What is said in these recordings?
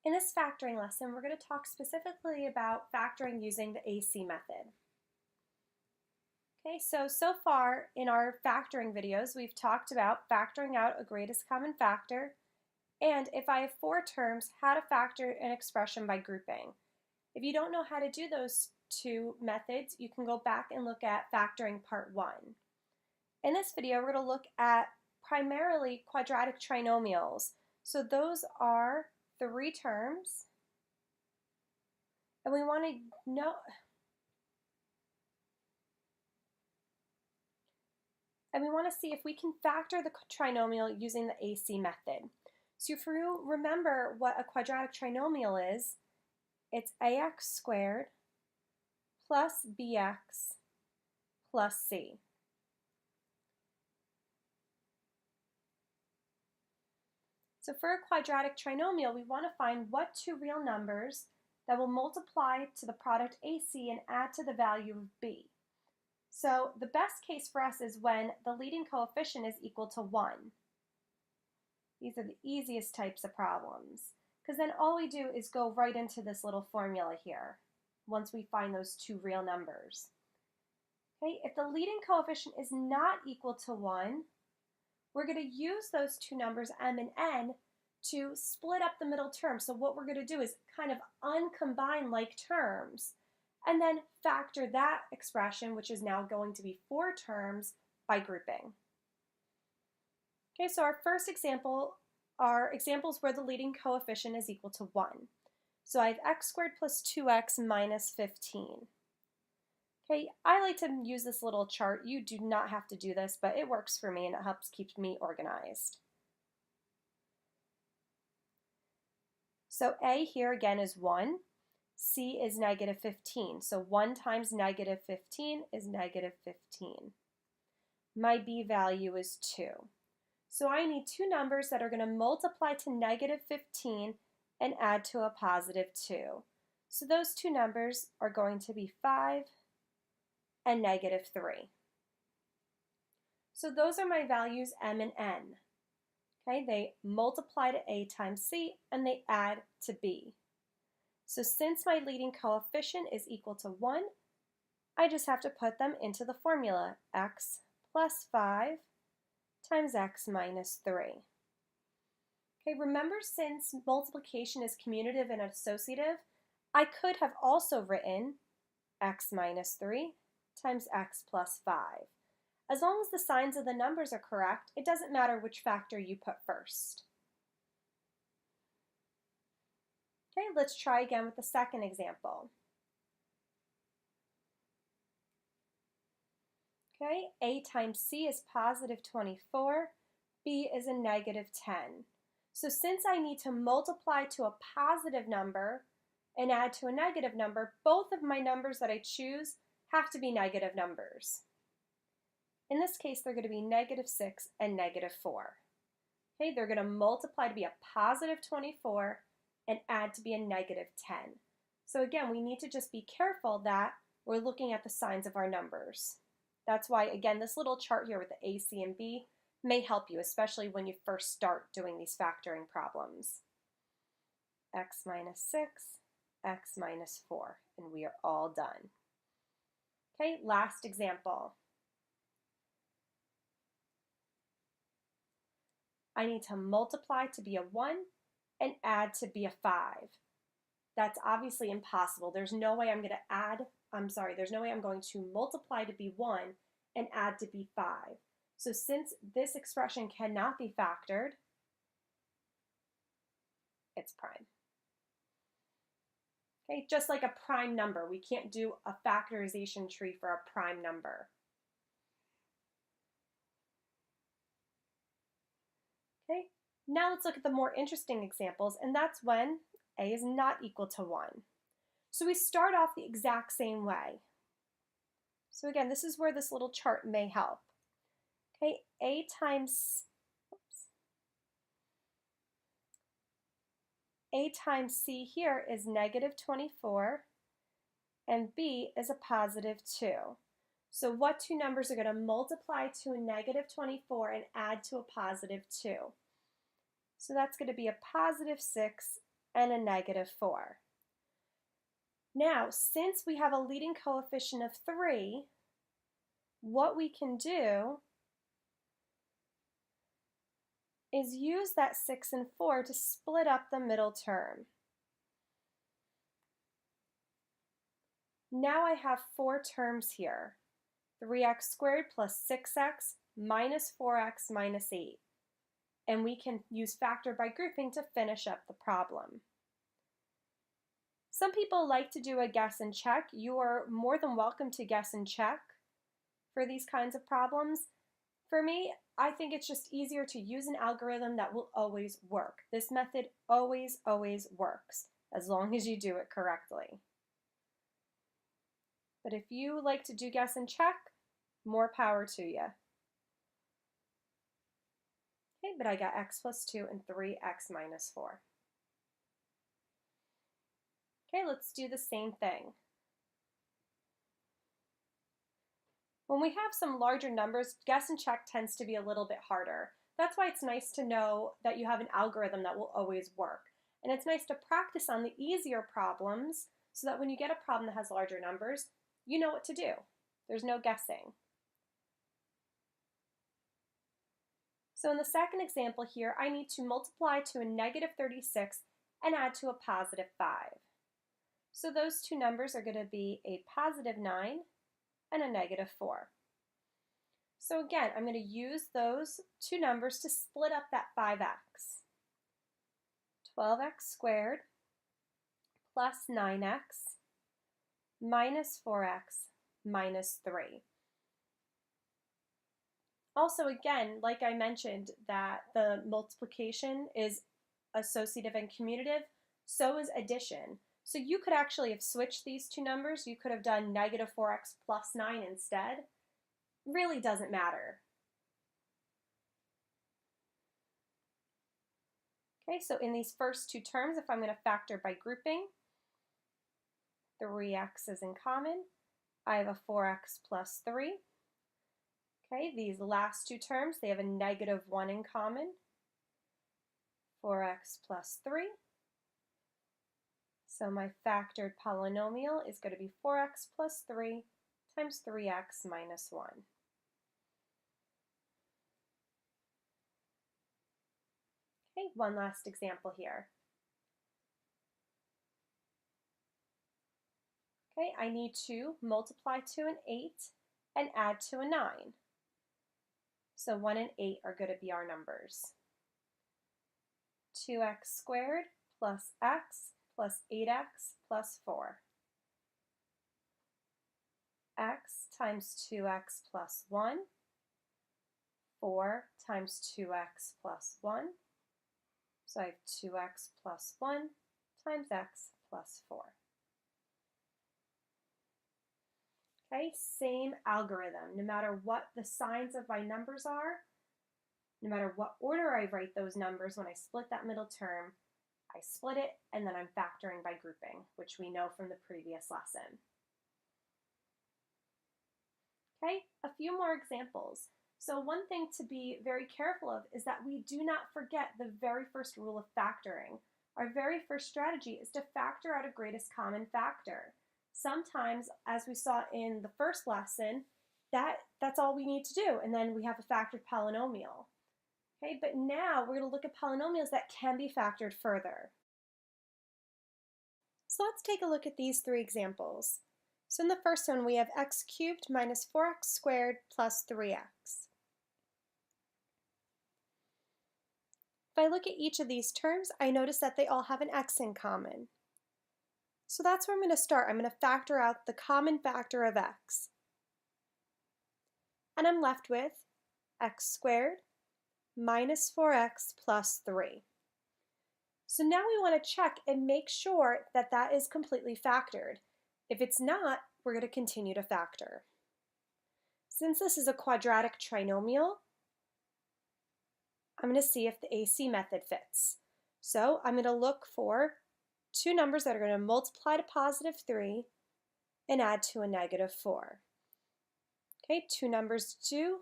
In this factoring lesson, we're going to talk specifically about factoring using the AC method. Okay, so far in our factoring videos, we've talked about factoring out a greatest common factor, and if I have four terms, how to factor an expression by grouping. If you don't know how to do those two methods, you can go back and look at factoring part 1. In this video, we're going to look at primarily quadratic trinomials. So those are three terms, and we want to know see if we can factor the trinomial using the AC method. So if you remember what a quadratic trinomial is, it's ax squared plus bx plus c. So for a quadratic trinomial, we want to find what two real numbers that will multiply to the product AC and add to the value of b. So the best case for us is when the leading coefficient is equal to 1. These are the easiest types of problems, because then all we do is go right into this little formula here once we find those two real numbers. Okay, if the leading coefficient is not equal to 1, we're going to use those two numbers, m and n, to split up the middle term. So what we're going to do is kind of uncombine like terms, and then factor that expression, which is now going to be four terms, by grouping. Okay, so our first example are examples where the leading coefficient is equal to 1. So I have x squared plus 2x minus 15. Okay, I like to use this little chart. You do not have to do this, but it works for me and it helps keep me organized. So a here again is 1. C is negative 15. So 1 times negative 15 is negative 15. My b value is 2. So I need two numbers that are going to multiply to negative 15 and add to a positive 2. So those two numbers are going to be 5 and negative 3. So those are my values m and n. Okay, they multiply to a times c and they add to b. So since my leading coefficient is equal to 1, I just have to put them into the formula, x plus 5 times x minus 3. Okay, remember, since multiplication is commutative and associative, I could have also written x minus 3 times x plus 5. As long as the signs of the numbers are correct, it doesn't matter which factor you put first. Okay, let's try again with the second example. Okay, a times c is positive 24, b is a negative 10. So since I need to multiply to a positive number and add to a negative number, both of my numbers that I choose have to be negative numbers. In this case, they're going to be negative 6 and negative 4. Okay, they're going to multiply to be a positive 24 and add to be a negative 10. So again, we need to just be careful that we're looking at the signs of our numbers. That's why, again, this little chart here with the A, C, and B may help you, especially when you first start doing these factoring problems. X minus 6, x minus 4, and we are all done. Okay, last example. I need to multiply to be a 1 and add to be a 5. That's obviously impossible. There's no way I'm going to multiply to be 1 and add to be 5. So since this expression cannot be factored, it's prime. Okay, just like a prime number, we can't do a factorization tree for a prime number. Okay, now let's look at the more interesting examples, and that's when a is not equal to 1. So we start off the exact same way. So again, this is where this little chart may help. Okay, a times c here is negative 24, and b is a positive 2. So what two numbers are going to multiply to a negative 24 and add to a positive 2? So that's going to be a positive 6 and a negative 4. Now, since we have a leading coefficient of 3, what we can do is use that 6 and 4 to split up the middle term. Now I have 4 terms here, 3x squared plus 6x minus 4x minus 8. And we can use factor by grouping to finish up the problem. Some people like to do a guess and check. You are more than welcome to guess and check for these kinds of problems. For me, I think it's just easier to use an algorithm that will always work. This method always works, as long as you do it correctly. But if you like to do guess and check, more power to you. Okay, but I got x plus 2 and 3x minus 4. Okay, let's do the same thing. When we have some larger numbers, guess and check tends to be a little bit harder. That's why it's nice to know that you have an algorithm that will always work. And it's nice to practice on the easier problems so that when you get a problem that has larger numbers, you know what to do. There's no guessing. So in the second example here, I need to multiply to a negative 36 and add to a positive 5. So those two numbers are going to be a positive 9 and a negative 4. So again, I'm going to use those two numbers to split up that 5x. 12x squared plus 9x minus 4x minus 3. Also, again, like I mentioned, that the multiplication is associative and commutative, so is addition. So you could actually have switched these two numbers. You could have done negative 4x plus 9 instead. Really doesn't matter. Okay, so in these first two terms, if I'm going to factor by grouping, 3x is in common. I have a 4x plus 3. Okay, these last two terms, they have a negative 1 in common. 4x plus 3. So my factored polynomial is going to be 4x plus 3 times 3x minus 1. Okay, one last example here. Okay, I need to multiply to an 8 and add to a 9. So 1 and 8 are going to be our numbers. 2x squared plus x plus 8x plus 4. X times 2x plus 1. 4 times 2x plus 1. So I have 2x plus 1 times x plus 4. Okay, same algorithm. No matter what the signs of my numbers are, no matter what order I write those numbers, when I split that middle term, I split it and then I'm factoring by grouping, which we know from the previous lesson. Okay, a few more examples. So one thing to be very careful of is that we do not forget the very first rule of factoring. Our very first strategy is to factor out a greatest common factor. Sometimes, as we saw in the first lesson, that's all we need to do, and then we have a factored polynomial. Okay, but now we're going to look at polynomials that can be factored further. So let's take a look at these three examples. So in the first one, we have x cubed minus 4x squared plus 3x. If I look at each of these terms, I notice that they all have an x in common. So that's where I'm going to start. I'm going to factor out the common factor of x. And I'm left with x squared minus 4x plus 3. So now we want to check and make sure that that is completely factored. If it's not, we're going to continue to factor. Since this is a quadratic trinomial, I'm going to see if the AC method fits. So I'm going to look for two numbers that are going to multiply to positive 3 and add to a negative 4. Okay, two numbers do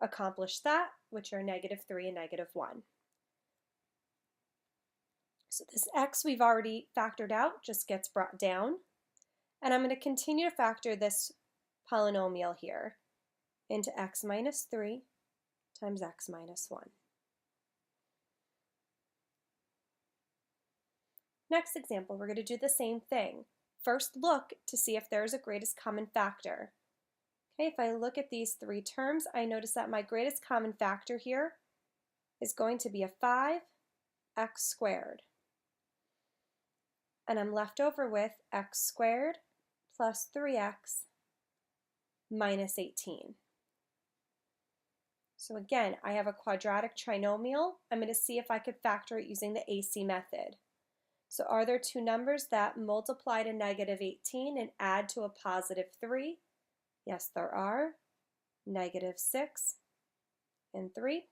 accomplish that, which are negative 3 and negative 1. So this x we've already factored out, just gets brought down. And I'm going to continue to factor this polynomial here into x minus 3 times x minus 1. Next example, we're going to do the same thing. First look to see if there's a greatest common factor. Okay, if I look at these three terms, I notice that my greatest common factor here is going to be a 5x squared. And I'm left over with x squared plus 3x minus 18. So again, I have a quadratic trinomial. I'm going to see if I could factor it using the AC method. So are there two numbers that multiply to negative 18 and add to a positive 3? Yes, there are. Negative 6 and 3.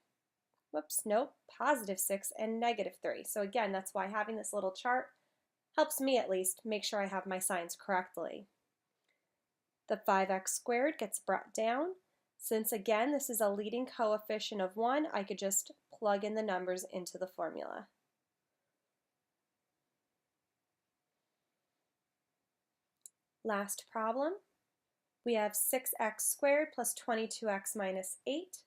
Whoops, nope, positive 6 and negative 3. So again, that's why having this little chart helps me at least make sure I have my signs correctly. The 5x squared gets brought down. Since again, this is a leading coefficient of 1, I could just plug in the numbers into the formula. Last problem, we have 6x squared plus 22x minus 8.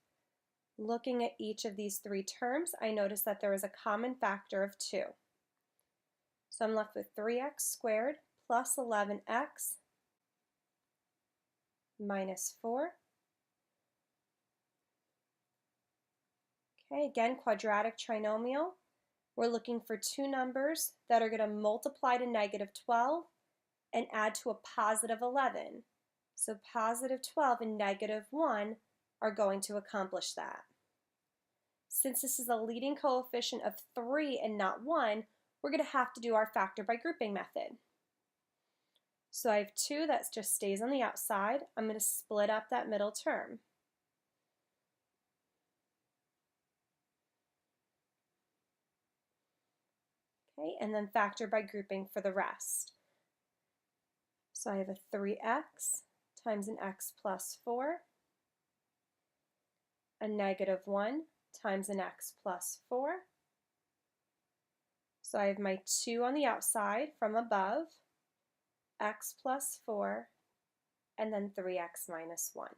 Looking at each of these three terms, I notice that there is a common factor of 2. So I'm left with 3x squared plus 11x minus 4. Okay, again, quadratic trinomial. We're looking for two numbers that are going to multiply to negative 12 and add to a positive 11. So positive 12 and negative 1 are going to accomplish that. Since this is a leading coefficient of 3 and not 1, we're going to have to do our factor by grouping method. So I have 2 that just stays on the outside. I'm going to split up that middle term. Okay, and then factor by grouping for the rest. So I have a 3x times an x plus 4, a negative 1 times an x plus 4. So I have my 2 on the outside from above, x plus 4, and then 3x minus 1.